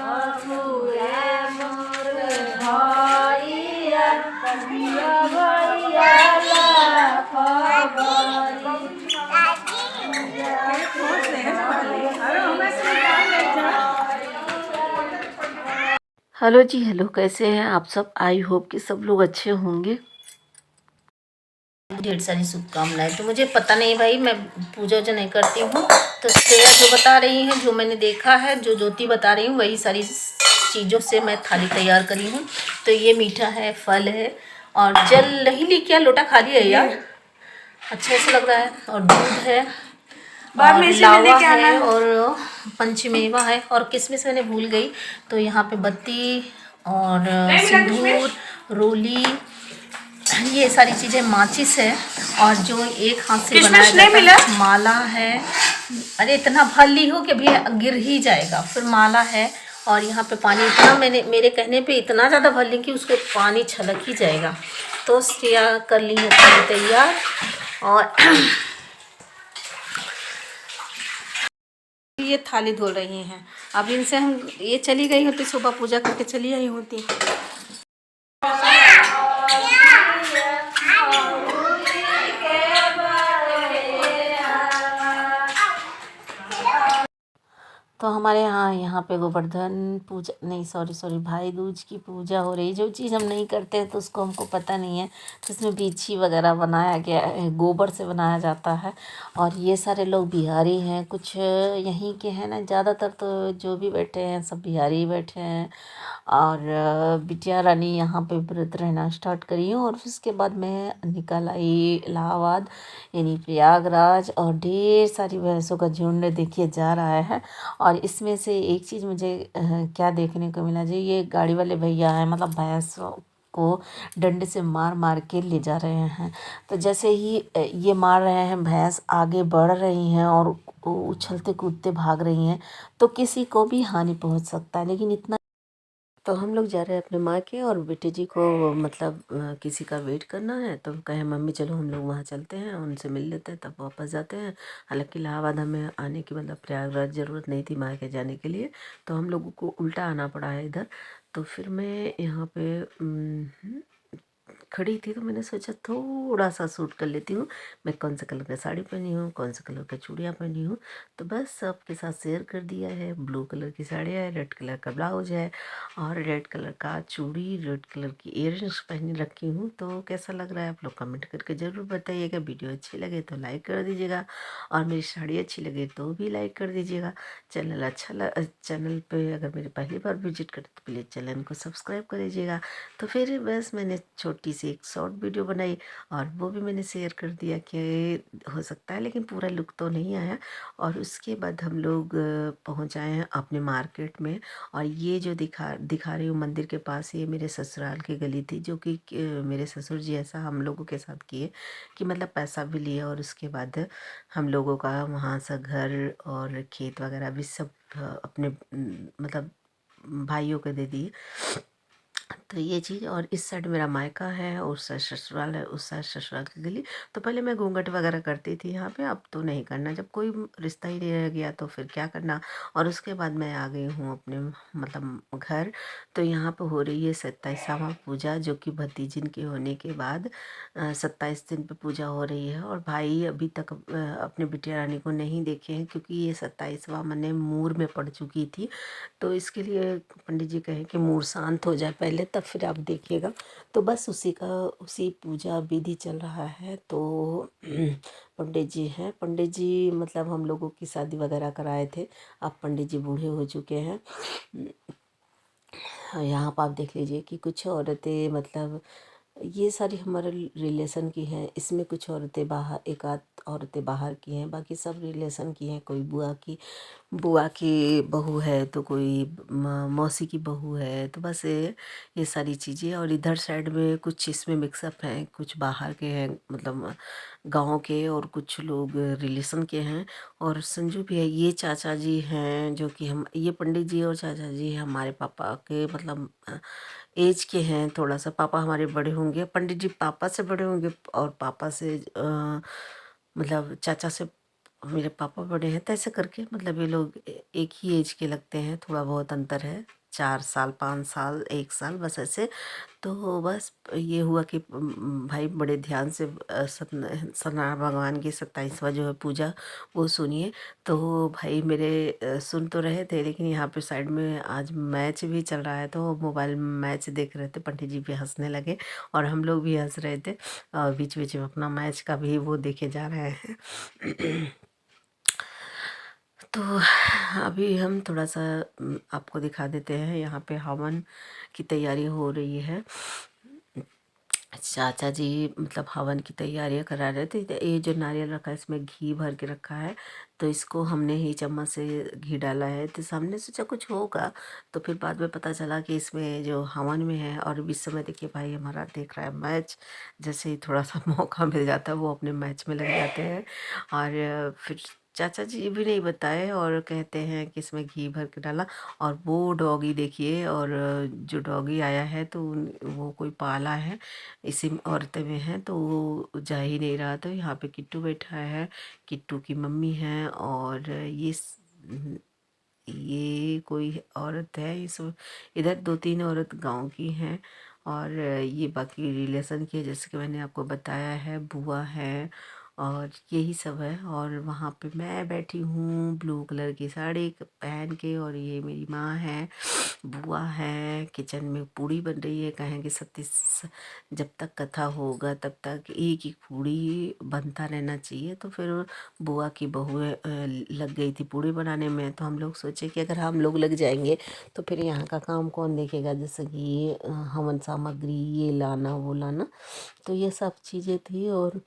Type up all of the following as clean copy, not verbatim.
बाबूए मोर भैया कहिया भैया ला हेलो जी, हेलो, कैसे हैं आप सब। आई होप कि सब लोग अच्छे होंगे। ढेर सारी शुभकामनाएं। तो मुझे पता नहीं भाई, मैं पूजा वूजा नहीं करती हूँ, तो श्रेया जो बता रही हैं, जो मैंने देखा है, जो ज्योति बता रही हूँ, वही सारी चीज़ों से मैं थाली तैयार करी हूँ। तो ये मीठा है, फल है, और जल नहीं ली क्या, लोटा खाली है यार, अच्छा ऐसा लग रहा है, और दूध है, और लावा है, और पंचमेवा है, और किसमिस मैंने भूल गई। तो यहाँ पे बत्ती और सिंदूर, रोली, ये सारी चीज़ें, माचिस है, और जो एक हाथ से बनाया जाता है माला है। अरे इतना भर ली हो कि अभी गिर ही जाएगा। फिर माला है, और यहाँ पे पानी इतना, मैंने मेरे कहने पे इतना ज़्यादा भर ली कि उसको पानी छलक ही जाएगा। तो श्रेया कर ली है थाली तैयार, और ये थाली धो रही हैं। अब इनसे हम, ये चली गई होती सुबह पूजा करके चली आई होती। तो हमारे यहाँ पे गोवर्धन पूजा नहीं, सॉरी भाई दूज की पूजा हो रही। जो चीज़ हम नहीं करते हैं तो उसको हमको पता नहीं है। तो इसमें बीछी वगैरह बनाया गया है, गोबर से बनाया जाता है। और ये सारे लोग बिहारी हैं, कुछ यहीं के हैं ना, ज़्यादातर तो जो भी बैठे हैं सब बिहारी ही बैठे हैं। और बिटिया रानी यहाँ पे व्रत रहना स्टार्ट करी हूँ, और उसके बाद मैं निकल आई इलाहाबाद, यानी प्रयागराज, और ढेर सारी भैंसों का झुंड देखिए जा रहा है। और इसमें से एक चीज़ मुझे क्या देखने को मिला जी, ये गाड़ी वाले भैया हैं, मतलब भैंसों को डंडे से मार मार के ले जा रहे हैं। तो जैसे ही ये मार रहे हैं, भैंस आगे बढ़ रही हैं और उछलते कूदते भाग रही हैं, तो किसी को भी हानि पहुंच सकता है। लेकिन इतना, तो हम लोग जा रहे हैं अपने माँ के, और बेटे जी को मतलब किसी का वेट करना है। तो कहे मम्मी चलो हम लोग वहाँ चलते हैं, उनसे मिल लेते हैं, तब वापस जाते हैं। हालांकि इलाहाबाद हमें आने की, मतलब प्रयागराज ज़रूरत नहीं थी माँ के जाने के लिए, तो हम लोगों को उल्टा आना पड़ा है इधर। तो फिर मैं यहाँ पे खड़ी थी, तो मैंने सोचा थोड़ा सा सूट कर लेती हूँ। मैं कौन से कलर का साड़ी पहनी हूँ, कौन से कलर का चूड़ियाँ पहनी हूँ, तो बस सबके साथ शेयर कर दिया है। ब्लू कलर की साड़ी है, रेड कलर का ब्लाउज है, और रेड कलर का चूड़ी, रेड कलर की इयररिंग्स पहनी रखी हूँ। तो कैसा लग रहा है आप लोग कमेंट करके ज़रूर बताइएगा। वीडियो अच्छी लगे तो लाइक कर दीजिएगा, और मेरी साड़ी अच्छी लगे तो भी लाइक कर दीजिएगा। चैनल पे अगर मेरी पहली बार विजिट करें तो प्लीज़ चैनल को सब्सक्राइब कर लीजिएगा। तो फिर बस मैंने छोटी सी एक शॉर्ट वीडियो बनाई, और वो भी मैंने शेयर कर दिया कि हो सकता है, लेकिन पूरा लुक तो नहीं आया। और उसके बाद हम लोग पहुंच आए हैं अपने मार्केट में। और ये जो दिखा रही हूँ मंदिर के पास, ये मेरे ससुराल की गली थी, जो कि मेरे ससुर जी ऐसा हम लोगों के साथ किए कि मतलब पैसा भी लिए, और उसके बाद हम लोगों का वहाँ से घर और खेत वगैरह भी सब अपने मतलब भाइयों को दे दिए। तो ये चीज़, और इस साइड मेरा मायका है, और उस साइड ससुराल है, उस साइड ससुराल की गली। तो पहले मैं घूंघट वगैरह करती थी यहाँ पे, अब तो नहीं करना, जब कोई रिश्ता ही नहीं रह गया तो फिर क्या करना। और उसके बाद मैं आ गई हूँ अपने मतलब घर। तो यहाँ पे हो रही है 27वां पूजा, जो कि भतीजिन के होने के बाद 27 दिन पे पूजा हो रही है। और भाई अभी तक अपने बिटिया रानी को नहीं देखे हैं, क्योंकि ये 27वां मने मूर में पड़ चुकी थी। तो इसके लिए पंडित जी कहे कि मूड शांत हो जाए पहले, तब फिर आप देखिएगा। तो बस उसी पूजा विधि चल रहा है। तो पंडित जी हैं, पंडित जी मतलब हम लोगों की शादी वगैरह कराए थे। अब पंडित जी बूढ़े हो चुके हैं। यहाँ पर आप देख लीजिए कि कुछ औरतें, मतलब ये सारी हमारे रिलेशन की हैं। इसमें कुछ औरतें बाहर, एक आध औरतें बाहर की हैं, बाकी सब रिलेशन की हैं। कोई बुआ की बहू है, तो कोई मौसी की बहू है। तो बस ये सारी चीज़ें। और इधर साइड में कुछ इसमें मिक्सअप हैं, कुछ बाहर के हैं, मतलब गांव के, और कुछ लोग रिलेशन के हैं। और संजू भी है, ये चाचा जी हैं, जो कि हम, ये पंडित जी और चाचा जी हमारे पापा के मतलब एज के हैं। थोड़ा सा पापा हमारे बड़े होंगे, पंडित जी पापा से बड़े होंगे, और पापा से मतलब चाचा से मेरे पापा बड़े हैं, तो ऐसे करके मतलब ये लोग एक ही एज के लगते हैं, थोड़ा बहुत अंतर है, 4 साल 5 साल 1 साल बस ऐसे। तो बस ये हुआ कि भाई बड़े ध्यान से सत्यनारायण भगवान की 27वां जो है पूजा वो सुनिए। तो भाई मेरे सुन तो रहे थे, लेकिन यहाँ पे साइड में आज मैच भी चल रहा है, तो मोबाइल में मैच देख रहे थे, पंडित जी भी हंसने लगे और हम लोग भी हंस रहे थे, और बीच बीच में अपना मैच का भी वो देखे जा रहे हैं। तो अभी हम थोड़ा सा आपको दिखा देते हैं, यहाँ पे हवन की तैयारी हो रही है। चाचा जी मतलब हवन की तैयारियां करा रहे थे। तो ये जो नारियल रखा है इसमें घी भर के रखा है, तो इसको हमने ही चम्मच से घी डाला है। तो सामने सोचा कुछ होगा, तो फिर बाद में पता चला कि इसमें जो हवन में है। और इस समय देखिए भाई हमारा देख रहा है मैच, जैसे ही थोड़ा सा मौका मिल जाता है वो अपने मैच में लग जाते हैं। और फिर चाचा जी भी नहीं बताए और कहते हैं कि इसमें घी भर के डाला। और वो डॉगी देखिए, और जो डॉगी आया है तो वो कोई पाला है, इसी औरतें में है, तो वो जा ही नहीं रहा। तो यहाँ पे किट्टू बैठा है, किट्टू की मम्मी है, और ये कोई औरत है, इस इधर 2-3 औरत गांव की हैं। और ये बाकी रिलेशन की है, जैसे कि मैंने आपको बताया है, बुआ है और यही सब है। और वहाँ पे मैं बैठी हूँ ब्लू कलर की साड़ी पहन के, और ये मेरी माँ है, बुआ है, किचन में पूड़ी बन रही है। कहेंगे सत्य, जब तक कथा होगा तब तक एक एक पूड़ी बनता रहना चाहिए। तो फिर बुआ की बहुएं लग गई थी पूड़ी बनाने में, तो हम लोग सोचे कि अगर हम लोग लग जाएंगे तो फिर यहाँ का काम कौन देखेगा, जैसे कि हवन सामग्री ये लाना वो लाना, तो ये सब चीज़ें थी। और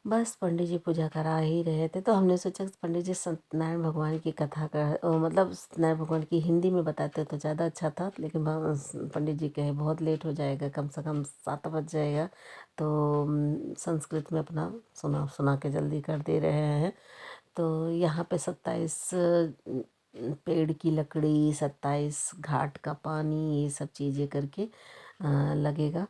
बस पंडित जी पूजा करा ही रहे थे, तो हमने सोचा कि पंडित जी सत्यनारायण भगवान की कथा का मतलब सत्यनारायण भगवान की हिंदी में बताते तो ज़्यादा अच्छा था, लेकिन पंडित जी कहे बहुत लेट हो जाएगा, कम से कम 7 बज जाएगा, तो संस्कृत में अपना सुना सुना के जल्दी कर दे रहे हैं। तो यहाँ पे 27 पेड़ की लकड़ी, 27 घाट का पानी, ये सब चीज़ें करके लगेगा।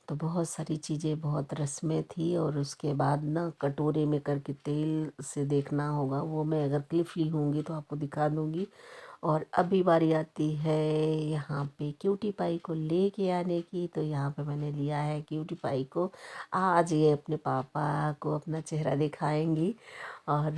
तो बहुत सारी चीज़ें, बहुत रस्में थी। और उसके बाद ना कटोरे में करके तेल से देखना होगा, वो मैं अगर क्लिप ली होंगी तो आपको दिखा दूँगी। और अभी बारी आती है यहाँ पे क्यूटी पाई को लेके आने की। तो यहाँ पे मैंने लिया है क्यूटी पाई को, आज ये अपने पापा को अपना चेहरा दिखाएंगी। और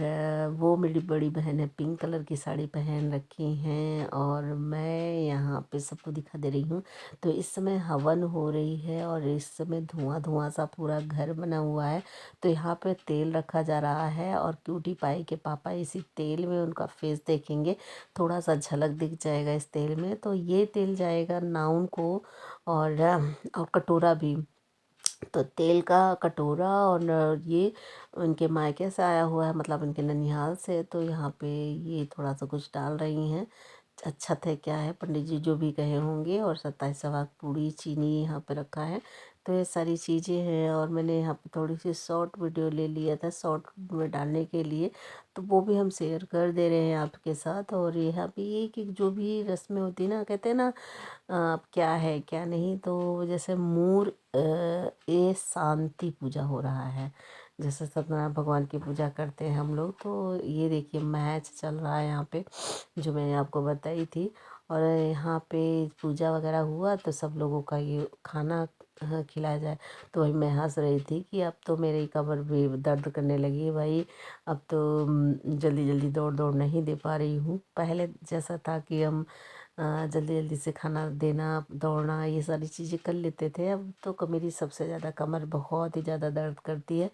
वो मेरी बड़ी बहन है, पिंक कलर की साड़ी पहन रखी हैं, और मैं यहाँ पे सबको दिखा दे रही हूँ। तो इस समय हवन हो रही है, और इस समय धुआं धुआं सा पूरा घर बना हुआ है। तो यहाँ पे तेल रखा जा रहा है, और क्यूटी पाई के पापा इसी तेल में उनका फेस देखेंगे, थोड़ा सा झलक दिख जाएगा इस तेल में। तो ये तेल जाएगा नाउन को, और कटोरा भी, तो तेल का कटोरा। और ये उनके मायके से आया हुआ है, मतलब उनके ननिहाल से। तो यहाँ पे ये थोड़ा सा कुछ डाल रही हैं, अच्छा थे क्या है, पंडित जी जो भी कहे होंगे। और 27 सवाग पूड़ी चीनी यहाँ पे रखा है। तो ये सारी चीज़ें हैं, और मैंने यहाँ पे थोड़ी सी शॉर्ट वीडियो ले लिया था शॉर्ट में डालने के लिए, तो वो भी हम शेयर कर दे रहे हैं आपके साथ। और यहाँ पे एक एक जो भी रस्में होती है ना, कहते हैं ना अब क्या है क्या नहीं, तो जैसे ये शांति पूजा हो रहा है, जैसे सत्यनारायण भगवान की पूजा करते हैं हम लोग। तो ये देखिए मैच चल रहा है यहाँ पे, जो मैंने आपको बताई थी। और यहाँ पे पूजा वगैरह हुआ तो सब लोगों का ये खाना खिलाया जाए। तो वही मैं हंस रही थी कि अब तो मेरी कमर भी दर्द करने लगी है भाई, अब तो जल्दी जल्दी दौड़ दौड़ नहीं दे पा रही हूँ। पहले जैसा था कि हम जल्दी जल्दी से खाना देना, दौड़ना, ये सारी चीज़ें कर लेते थे। अब तो मेरी सबसे ज़्यादा कमर बहुत ही ज़्यादा दर्द करती है।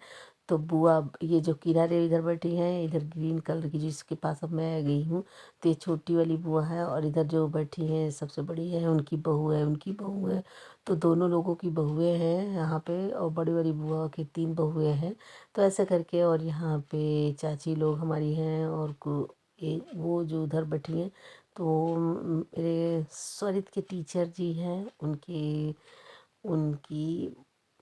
तो बुआ ये जो किनारे इधर बैठी हैं, इधर ग्रीन कलर की जिसके पास अब मैं गई हूँ, तो ये छोटी वाली बुआ है। और इधर जो बैठी हैं सबसे बड़ी है, उनकी बहू है, उनकी बहू है। तो दोनों लोगों की बहुएं हैं यहाँ पे, और बड़ी वाली बुआ की 3 बहुएं हैं। तो ऐसे करके, और यहाँ पे चाची लोग हमारी हैं, और वो जो उधर बैठी हैं, तो मेरे स्वरित के टीचर जी हैं, उनकी उनकी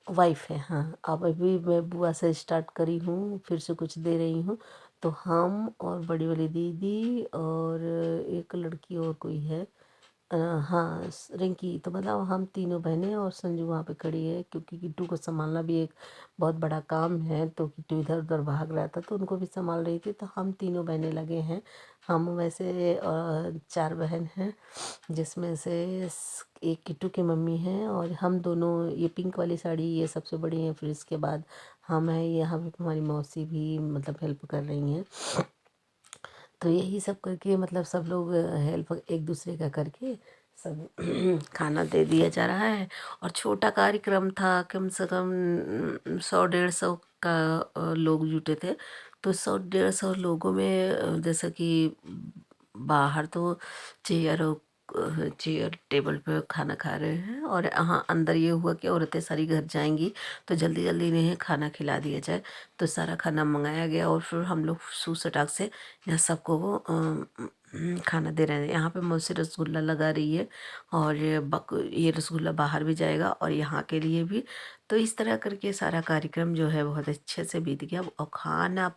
वाइफ है। हाँ, अब अभी मैं बुआ से स्टार्ट करी हूँ, फिर से कुछ दे रही हूँ। तो हम और बड़ी वाली दीदी और एक लड़की और कोई है, अ, हाँ रिंकी तो मतलब हम तीनों बहनें और संजू वहाँ पे खड़ी है, क्योंकि किट्टू को संभालना भी एक बहुत बड़ा काम है। तो किट्टू इधर उधर भाग रहा था तो उनको भी संभाल रही थी, तो हम तीनों बहनें लगे हैं। हम वैसे 4 बहन हैं, जिसमें से एक किट्टू की मम्मी हैं और हम दोनों। ये पिंक वाली साड़ी ये सबसे बड़ी है, फिर इसके बाद हम हैं, यहाँ पे हमारी मौसी भी मतलब हेल्प कर रही हैं। तो यही सब करके मतलब सब लोग हेल्प एक दूसरे का करके सब खाना दे दिया जा रहा है। और छोटा कार्यक्रम था, कम से कम 100-150 का लोग जुटे थे। तो 100-150 लोगों में जैसा कि बाहर तो चेयर और चेयर टेबल पे खाना खा रहे हैं, और हाँ अंदर ये हुआ कि औरतें सारी घर जाएंगी तो जल्दी जल्दी इन्हें खाना खिला दिया जाए। तो सारा खाना मंगाया गया और फिर हम लोग सूसटाक से यहाँ सबको वो खाना दे रहे हैं। यहाँ पे मौसी रसगुल्ला लगा रही है, और ये रसगुल्ला बाहर भी जाएगा और यहाँ के लिए भी। तो इस तरह करके सारा कार्यक्रम जो है बहुत अच्छे से बीत गया। और खाना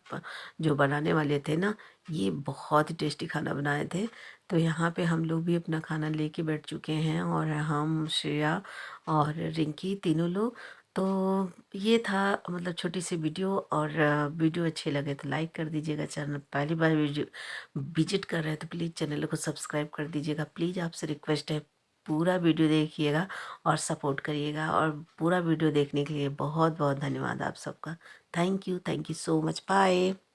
जो बनाने वाले थे ना, ये बहुत ही टेस्टी खाना बनाए थे। तो यहाँ पे हम लोग भी अपना खाना लेके बैठ चुके हैं, और हम श्रेया और रिंकी तीनों लोग। तो ये था मतलब छोटी सी वीडियो। और वीडियो अच्छे लगे तो लाइक कर दीजिएगा। चैनल पहली बार वीडियो विजिट कर रहे हैं तो प्लीज़ चैनल को सब्सक्राइब कर दीजिएगा। प्लीज़ आपसे रिक्वेस्ट है, पूरा वीडियो देखिएगा और सपोर्ट करिएगा। और पूरा वीडियो देखने के लिए बहुत बहुत धन्यवाद आप सबका। Thank you so much. Bye.